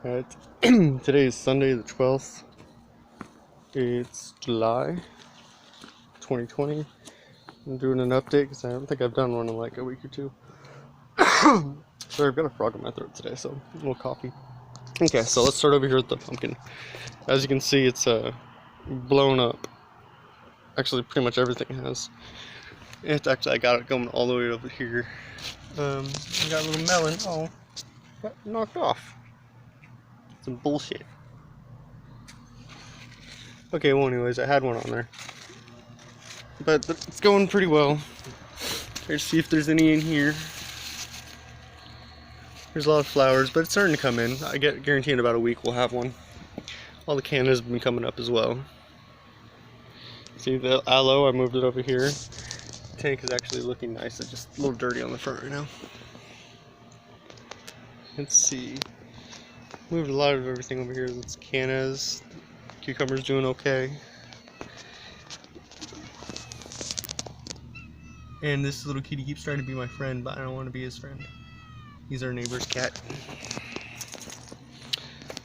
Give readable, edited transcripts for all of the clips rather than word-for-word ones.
Alright, today is Sunday the 12th. It's July 2020. I'm doing an update because I don't think I've done one in like a week or two. Sorry, I've got a frog in my throat today, so a little coffee. Okay, so let's start over here with the pumpkin. As you can see, it's blown up. Actually, pretty much everything has. I got it going all the way over here. I got a little melon. Oh, got knocked off. Some bullshit. Okay, well anyways, I had one on there. But it's going pretty well. Try to see if there's any in here. There's a lot of flowers, but it's starting to come in. I guarantee in about a week we'll have one. All the cannas have been coming up as well. See the aloe, I moved it over here. The tank is actually looking nice. It's just a little dirty on the front right now. Let's see. Moved a lot of everything over here. That's cannas. Cucumber's doing okay. And this little kitty keeps trying to be my friend, but I don't want to be his friend. He's our neighbor's cat.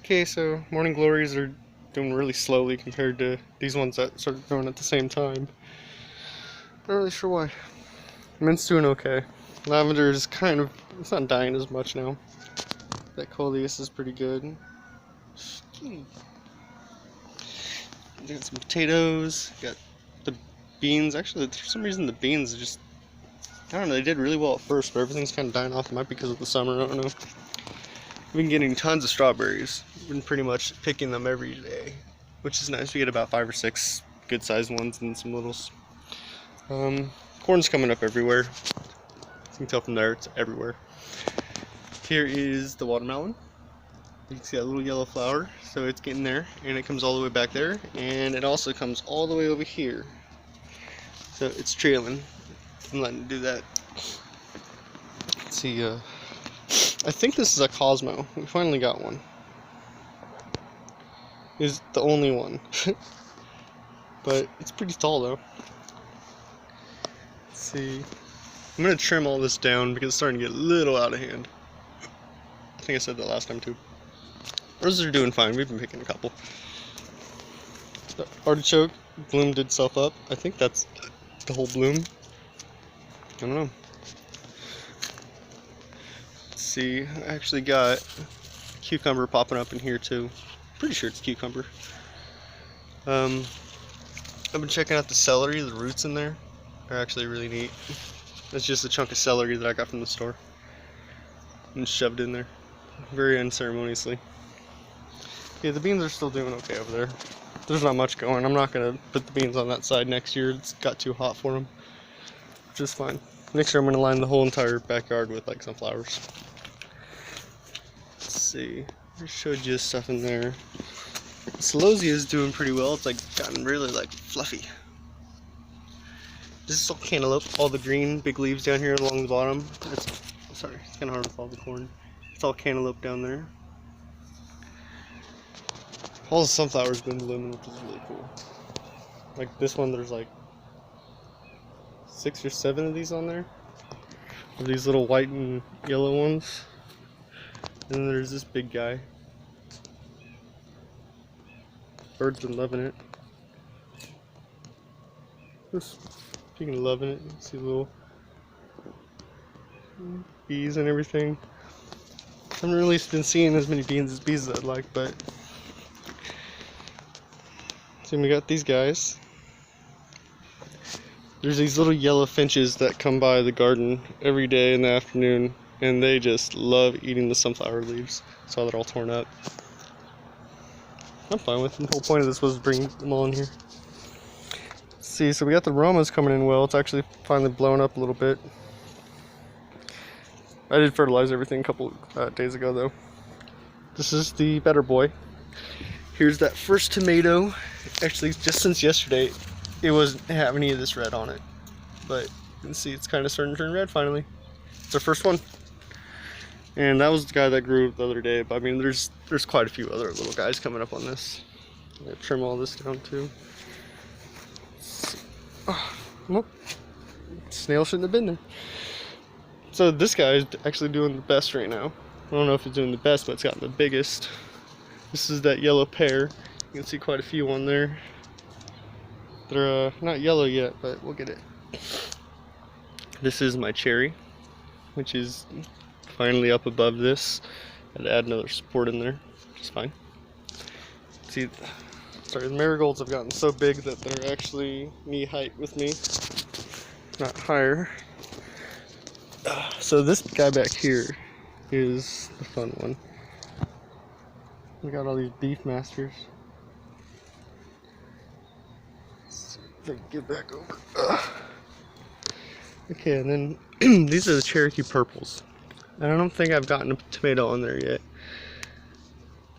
Okay, so morning glories are doing really slowly compared to these ones that started growing at the same time. Not really sure why. Mint's doing okay. Lavender is kind of, it's not dying as much now. That coleus is pretty good. Got some potatoes, got the beans. Actually, for some reason the beans are just, I don't know, they did really well at first, but everything's kind of dying off. It might be because of the summer, I don't know. We've been getting tons of strawberries. We've been pretty much picking them every day, which is nice. We get about 5 or 6 good sized ones and some littles. Corn's coming up everywhere. You can tell from there, it's everywhere. Here is the watermelon. You can see that little yellow flower, so it's getting there, and it comes all the way back there, and it also comes all the way over here. So it's trailing. I'm letting it do that. Let's see, I think this is a Cosmo. We finally got one. It's the only one. But it's pretty tall though. Let's see. I'm gonna trim all this down because it's starting to get a little out of hand. I think I said that last time too. Roses are doing fine. We've been picking a couple. The artichoke bloomed itself up. I think that's the whole bloom. I don't know. Let's see. I actually got cucumber popping up in here too. Pretty sure it's cucumber. I've been checking out the celery. The roots in there are actually really neat. It's just a chunk of celery that I got from the store and shoved in there very unceremoniously. Yeah, the beans are still doing okay over there. There's not much going. I'm not going to put the beans on that side next year. It's got too hot for them, which is fine. Next year I'm going to line the whole entire backyard with like sunflowers. Let's see. I showed you stuff in there. Celosia is doing pretty well. It's like gotten really like fluffy. This is all cantaloupe. All the green big leaves down here along the bottom. Sorry, it's kind of hard to follow the corn. It's all cantaloupe down there. All the sunflowers been blooming, which is really cool. Like this one, there's like 6 or 7 of these on there. Of these little white and yellow ones. And then there's this big guy. Birds been loving it. Speaking of loving it, you see little bees and everything. I haven't really been seeing as many bees as I'd like, but see, we got these guys. There's these little yellow finches that come by the garden every day in the afternoon, and they just love eating the sunflower leaves. So they're all torn up. I'm fine with them. The whole point of this was to bring them all in here. Let's see, so we got the Romas coming in well. It's actually finally blown up a little bit. I did fertilize everything a couple days ago though. This is the Better Boy. Here's that first tomato. Actually, just since yesterday, it wasn't having any of this red on it. But you can see it's kind of starting to turn red finally. It's our first one. And that was the guy that grew the other day. But I mean, there's quite a few other little guys coming up on this. I'm gonna trim all this down too. Oh, well, snail shouldn't have been there. So this guy is actually doing the best right now. I don't know if it's doing the best, but it's gotten the biggest. This is that yellow pear. You can see quite a few on there. They're not yellow yet, but we'll get it. This is my cherry, which is finally up above this. Had to add another support in there, which is fine. See, sorry, the marigolds have gotten so big that they're actually knee height with me, not higher. So this guy back here is the fun one. We got all these beef masters. Let's see if I can get back over. Okay, and then these are the Cherokee purples. I don't think I've gotten a tomato on there yet,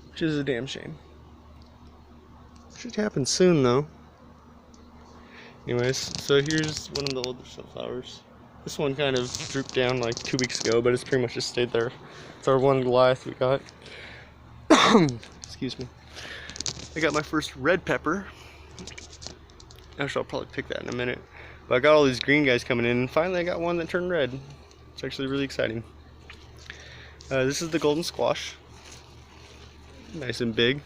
which is a damn shame. Should happen soon though. Anyways, so here's one of the older sunflowers. This one kind of drooped down like 2 weeks ago, but it's pretty much just stayed there. It's our one Goliath we got. Excuse me. I got my first red pepper. Actually, I'll probably pick that in a minute. But I got all these green guys coming in, and finally I got one that turned red. It's actually really exciting. This is the golden squash. Nice and big.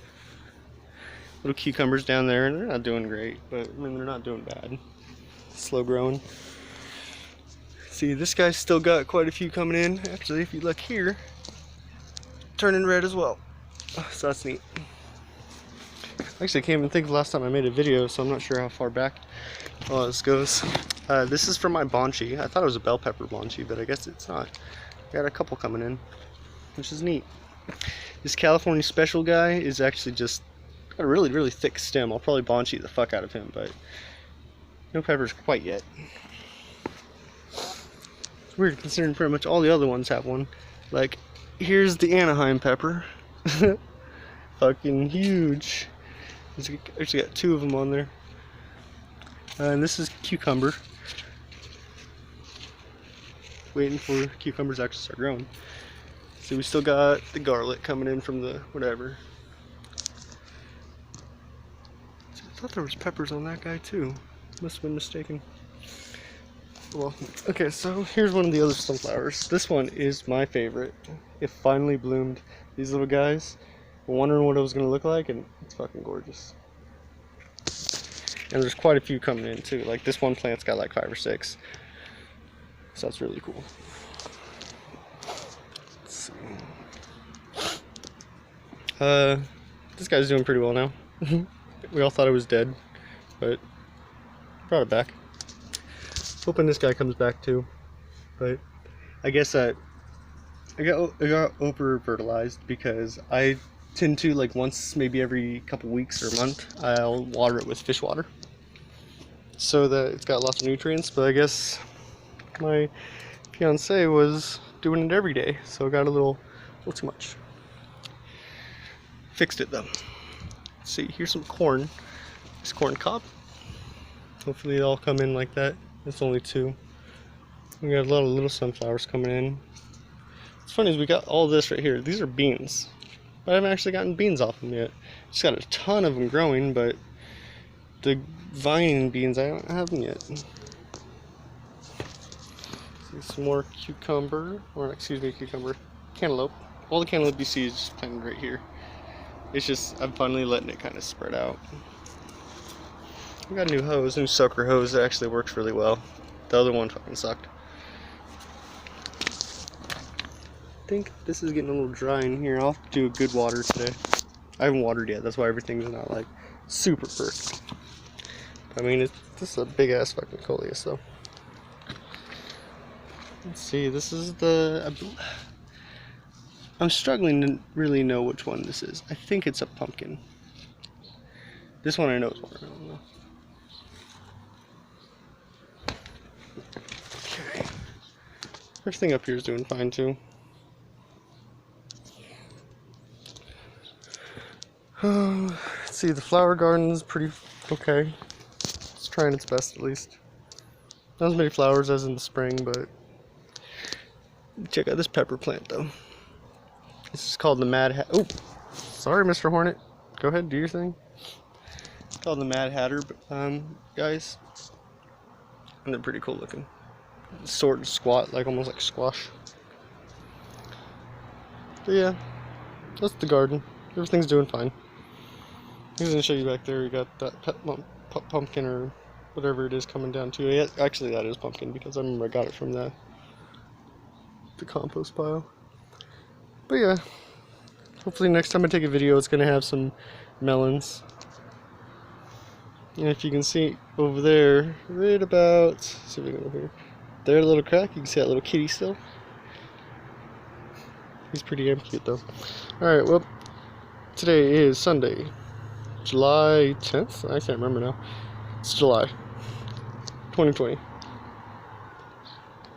Little cucumbers down there, and they're not doing great, but I mean, they're not doing bad. Slow growing. See, this guy's still got quite a few coming in. Actually, if you look here, turning red as well. So that's neat. Actually, I can't even think of the last time I made a video, so I'm not sure how far back all this goes. This is from my bonchi. I thought it was a bell pepper bonchi, but I guess it's not. Got a couple coming in, which is neat. This California Special guy is actually just got a really, really thick stem. I'll probably bonchi the fuck out of him, but no peppers quite yet. It's weird considering pretty much all the other ones have one. Like, here's the Anaheim pepper. Fucking huge. There's actually got 2 of them on there. And this is cucumber. Waiting for cucumbers to actually start growing. So we still got the garlic coming in from the whatever. I thought there was peppers on that guy too. Must have been mistaken. Well, okay, so here's one of the other sunflowers. This one is my favorite. It finally bloomed. These little guys. Wondering what it was going to look like, and it's fucking gorgeous. And there's quite a few coming in too. Like this one plant's got like 5 or 6. So that's really cool. Let's see. This guy's doing pretty well now. We all thought it was dead, but brought it back. Hoping this guy comes back too. But I guess I got over fertilized because I tend to, like, once maybe every couple weeks or a month, I'll water it with fish water so that it's got lots of nutrients. But I guess my fiance was doing it every day, so I got a little too much. Fixed it though. Let's see, here's some corn. This corn cob. Hopefully they all come in like that. It's only 2. We got a lot of little sunflowers coming in. What's funny is we got all this right here. These are beans. But I haven't actually gotten beans off them yet. Just got a ton of them growing, but the vine beans, I don't have them yet. See some more cucumber, or excuse me, cantaloupe. All the cantaloupe you see is just planted right here. It's just, I'm finally letting it kind of spread out. We got a new hose, new sucker hose that actually works really well. The other one fucking sucked. I think this is getting a little dry in here. I'll have to do a good water today. I haven't watered yet, that's why everything's not like super perfect. I mean, this is a big ass fucking coleus though. Let's see, this is the... I'm struggling to really know which one this is. I think it's a pumpkin. This one I know is watermelon though. Okay. Everything up here is doing fine too. Let's see, the flower garden's pretty okay. It's trying its best at least. Not as many flowers as in the spring, but check out this pepper plant though. This is called the Mad Hatter. Oh, sorry, Mr. Hornet. Go ahead, do your thing. It's called the Mad Hatter, guys. And they're pretty cool looking. Sort of squat, like almost like squash. But yeah, that's the garden. Everything's doing fine. I was gonna show you back there. You got that pumpkin or whatever it is coming down too. Yeah, actually, that is pumpkin because I remember I got it from the compost pile. But yeah, hopefully next time I take a video, it's gonna have some melons. And if you can see over there, right about, see if we can go here. There, a little crack. You can see that little kitty still. He's pretty damn cute though. All right, well, today is Sunday, July 10th. I can't remember now. It's July 2020.